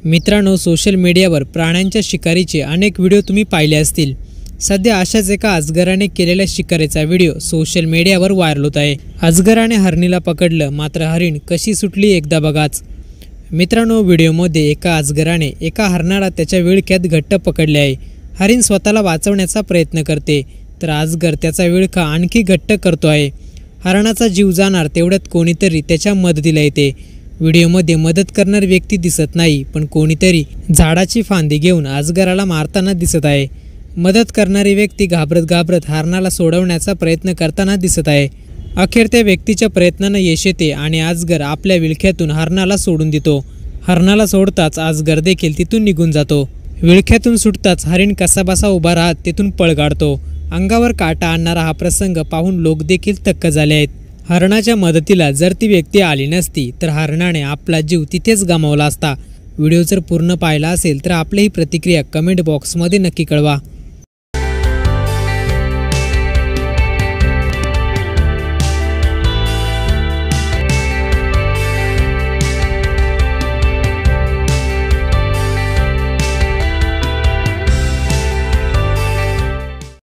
मित्रांनो, सोशल मीडियावर प्राण्यांच्या शिकारीचे अनेक व्हिडिओ तुम्ही पाहिले असतील। सध्या अशाच एका अजगराने केलेल्या शिकारीचा व्हिडिओ सोशल मीडियावर व्हायरल होत आहे। अजगराने हरणीला पकडलं, मात्र हरिण कशी सुटली एकदा बघाच। मित्रांनो, व्हिडिओमध्ये एका अजगराने एका हरणाला त्याच्या विळख्यात घट्ट पकडले आहे। हरिण स्वतःला वाचवण्याचा प्रयत्न करते, तर अजगर त्याचा विळखा आणखी घट्ट करतो आहे। हरणाचा जीव जाणार तेवढ्यात कोणीतरी त्याच्या मदतीला येते। व्हिडिओमध्ये मदत करणारी व्यक्ती दिसत नाही, पण कोणीतरी झाडाची फांदी घेऊन अजगराला मारताना दिसत आहे। मदत करणारी व्यक्ती घाबरत हरणाला सोडवण्याचा प्रयत्न करताना दिसत आहे। अखेर त्या व्यक्तीच्या प्रयत्नांना यश येते आणि अजगर आपल्या विळख्यातून हरणाला सोडून देतो। हरणाला सोडताच अजगर देखील तिथून निघून जातो। विळख्यातून सुटताच हरिण कसाबसा उभा राहत तिथून पळ काढतो। अंगावर काटा आणणारा हा प्रसंग पाहून लोक देखील थक्क झाले आहेत। हरणाच्या मदतीला जर ती व्यक्ती आली नसती तर हरणाने आपला जीव तिथेच गमावला असता। व्हिडिओ जर पूर्ण पाहिला असेल तर आपली ही प्रतिक्रिया कमेंट बॉक्समध्ये नक्की कळवा।